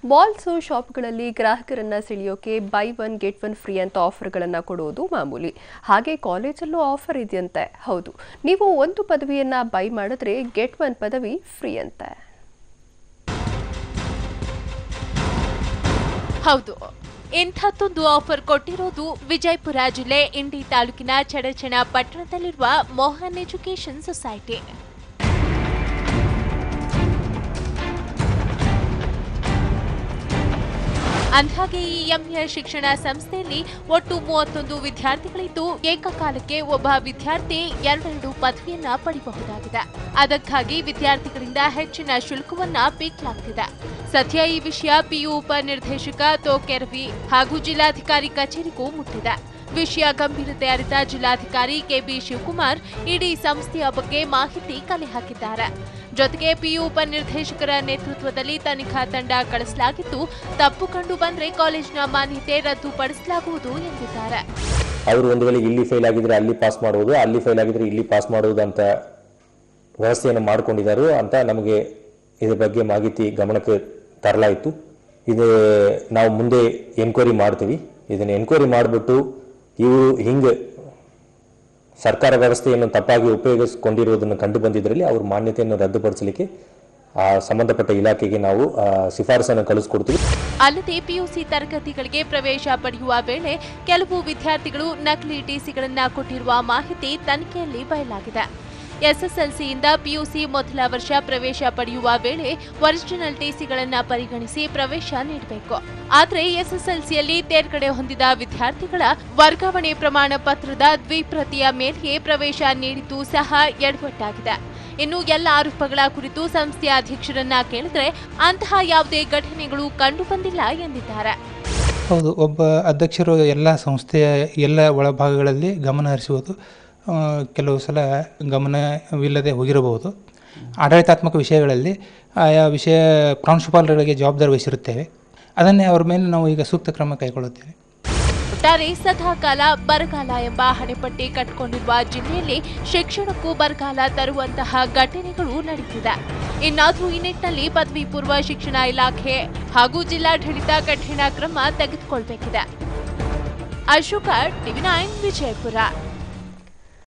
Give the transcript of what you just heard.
Malls ಶಾಪ್ಗಳಲ್ಲಿ ಗ್ರಾಹಕರನ್ನ ಸೆಳೆಯೋಕೆ buy one get one free ಅಂತ ಆಫರ್ಗಳನ್ನು ಕೊಡೋದು ಮಾಮೂಲಿ. ಹಾಗೆ ಕಾಲೇಜಲ್ಲೂ ಆಫರ್ ಇದೆಯಂತೆ. ಹೌದು, ನೀವು ಒಂದು ಪದವಿಯನ್ನ ಬೈ ಮಾಡಿದ್ರೆ ಗೆಟ್ ಒನ್ ಪದವಿ ಫ್ರೀ ಅಂತೆ. ಹೌದು, ಇಂಥದ್ದೊಂದು ಆಫರ್ ಕೊಟ್ಟಿರೋದು ವಿಜಯಪುರ ಜಿಲ್ಲೆ ಇಂಡಿ ತಾಲೂಕಿನ ಚಡಚಣ ಪಟ್ಟಣದಲ್ಲಿರುವ ಮೋಹನ್ ಎಜುಕೇಷನ್ ಸೊಸೈಟಿ. ಅಂದಾಗೆ ಈ ಎಂಎ ಶಿಕ್ಷಣ ಸಂಸ್ಥೆಯಲ್ಲಿ ಒಟ್ಟು 31 ವಿದ್ಯಾರ್ಥಿಗಳಿದ್ದು ಏಕಕಾಲಕ್ಕೆ ಒಬ್ಬ ವಿದ್ಯಾರ್ಥಿ 2 ಪದವಿಯನ್ನ ಪಡೆಯಬಹುದಾಗಿದೆ. ಅದಕ್ಕಾಗಿ ವಿದ್ಯಾರ್ಥಿಗಳಿಂದ ಹೆಚ್ಚಿನ ಶುಲ್ಕವನ್ನ ಪೀಕಲಾಗುತ್ತಿದೆ. ಸದ್ಯ ಈ ವಿಷಯ ಪಿಯು ಉಪನಿರ್ದೇಶಕ ತೋಕೆರವಿ ಹಾಗೂ ಜಿಲ್ಲಾಧಿಕಾರಿ ಕಚೇರಿಗೂ ಮುಟ್ಟಿದೆ. ವಿಷಯ ಗಂಭೀರತೆ ಅರಿತ ಜಿಲ್ಲಾಧಿಕಾರಿ ಕೆಬಿ ಶಿವಕುಮಾರ್ ಇಡೀ ಸಂಸ್ಥೆಯ ಬಗ್ಗೆ ಮಾಹಿತಿ ಕಲೆ ಹಾಕಿದ್ದಾರೆ. ಜೊತೆಗೆ ಪಿಯು ಉಪನಿರ್ದೇಶಕರ ನೇತೃತ್ವದಲ್ಲಿ ತನಿಖಾ ತಂಡ ಕಳಿಸಲಾಗಿದ್ದು, ತಪ್ಪು ಕಂಡು ಬಂದರೆ ಕಾಲೇಜಿನ ಮಾನ್ಯತೆ ರದ್ದುಪಡಿಸಲಾಗುವುದು ಎಂದಿದ್ದಾರೆ. ಅವರು ಒಂದು ವೇಳೆ ಇಲ್ಲಿ ಫೇಲ್ ಆಗಿದ್ರೆ ಅಲ್ಲಿ ಪಾಸ್ ಮಾಡುವುದು, ಅಲ್ಲಿ ಫೇಲ್ ಆಗಿದ್ರೆ ಇಲ್ಲಿ ಪಾಸ್ ಮಾಡುವುದು ಅಂತ ವ್ಯವಸ್ಥೆಯನ್ನು ಮಾಡಿಕೊಂಡಿದ್ದಾರೆ ಅಂತ ನಮಗೆ ಇದ್ರ ಬಗ್ಗೆ ಮಾಹಿತಿ ಗಮನಕ್ಕೆ ತರಲಾಯಿತು. ಇದು ನಾವು ಮುಂದೆ ಎನ್ಕ್ವೈರಿ ಮಾಡ್ತೀವಿ. ಇದನ್ನು ಎನ್ಕ್ವೈರಿ ಮಾಡಿಬಿಟ್ಟು ಇವರು ಹಿಂಗೆ ಸರ್ಕಾರ ವ್ಯವಸ್ಥೆಯನ್ನು ತಪ್ಪಾಗಿ ಉಪಯೋಗಿಸಿಕೊಂಡಿರುವುದನ್ನು ಕಂಡು ಬಂದಿದ್ದರಲ್ಲಿ ಅವ್ರ ಮಾನ್ಯತೆಯನ್ನು ರದ್ದುಪಡಿಸಲಿಕ್ಕೆ ಸಂಬಂಧಪಟ್ಟ ಇಲಾಖೆಗೆ ನಾವು ಶಿಫಾರಸನ್ನು ಕಳಿಸ್ಕೊಡ್ತೀವಿ. ಅಲ್ಲದೆ ಪಿಯುಸಿ ತರಗತಿಗಳಿಗೆ ಪ್ರವೇಶ ಪಡೆಯುವ ವೇಳೆ ಕೆಲವು ವಿದ್ಯಾರ್ಥಿಗಳು ನಕಲಿ ಟಿಸಿಗಳನ್ನು ಕೊಟ್ಟಿರುವ ಮಾಹಿತಿ ತನಿಖೆಯಲ್ಲಿ ಬಯಲಾಗಿದೆ. ಎಸ್ಎಸ್ಎಲ್ಸಿಯಿಂದ ಪಿಯುಸಿ ಮೊದಲ ವರ್ಷ ಪ್ರವೇಶ ಪಡೆಯುವ ವೇಳೆ ಒರಿಜಿನಲ್ ಟಿಸಿಗಳನ್ನು ಪರಿಗಣಿಸಿ ಪ್ರವೇಶ ನೀಡಬೇಕು. ಆದರೆ ಎಸ್ಎಸ್ಎಲ್ಸಿಯಲ್ಲಿ ತೇರ್ಗಡೆ ಹೊಂದಿದ ವಿದ್ಯಾರ್ಥಿಗಳ ವರ್ಗಾವಣೆ ಪ್ರಮಾಣ ಪತ್ರದ ದ್ವಿಪ್ರತಿಯ ಮೇಲೆಯೇ ಪ್ರವೇಶ ನೀಡಿದ್ದು ಸಹ ಎಡವಟ್ಟಾಗಿದೆ. ಇನ್ನು ಎಲ್ಲ ಆರೋಪಗಳ ಕುರಿತು ಸಂಸ್ಥೆಯ ಅಧ್ಯಕ್ಷರನ್ನ ಕೇಳಿದ್ರೆ ಅಂತಹ ಯಾವುದೇ ಘಟನೆಗಳು ಕಂಡು ಬಂದಿಲ್ಲ ಎಂದಿದ್ದಾರೆ. ಹೌದು, ಒಬ್ಬ ಅಧ್ಯಕ್ಷರು ಎಲ್ಲ ಸಂಸ್ಥೆಯ ಎಲ್ಲ ಒಳಭಾಗಗಳಲ್ಲಿ ಗಮನ ಹರಿಸುವುದು ಕೆಲವು ಸಲ ಗಮನವಿಲ್ಲದೆ ಹೋಗಿರಬಹುದು. ಆಡಳಿತಾತ್ಮಕ ವಿಷಯಗಳಲ್ಲಿ ಆಯಾ ವಿಷಯ ಪ್ರಾಂಶುಪಾಲರಿಗೆ ಜವಾಬ್ದಾರಿ ವಹಿಸಿರುತ್ತೇವೆ. ಅದನ್ನೇ ಅವರ ಮೇಲೆ ನಾವು ಈಗ ಸೂಕ್ತ ಕ್ರಮ ಕೈಗೊಳ್ಳುತ್ತೇವೆ. ಒಟ್ಟಾರೆ ಸದಾಕಾಲ ಬರಗಾಲ ಎಂಬ ಹಣೆಪಟ್ಟಿ ಕಟ್ಟಿಕೊಂಡಿರುವ ಜಿಲ್ಲೆಯಲ್ಲಿ ಶಿಕ್ಷಣಕ್ಕೂ ಬರಗಾಲ ತರುವಂತಹ ಘಟನೆಗಳು ನಡೆಯುತ್ತಿದೆ. ಇನ್ನಾದರೂ ಈ ನಿಟ್ಟಿನಲ್ಲಿ ಪದವಿ ಪೂರ್ವ ಶಿಕ್ಷಣ ಇಲಾಖೆ ಹಾಗೂ ಜಿಲ್ಲಾಡಳಿತ ಕಠಿಣ ಕ್ರಮ ತೆಗೆದುಕೊಳ್ಳಬೇಕಿದೆ. ಅಶೋಕ, ಟಿವಿ9 ವಿಜಯಪುರ.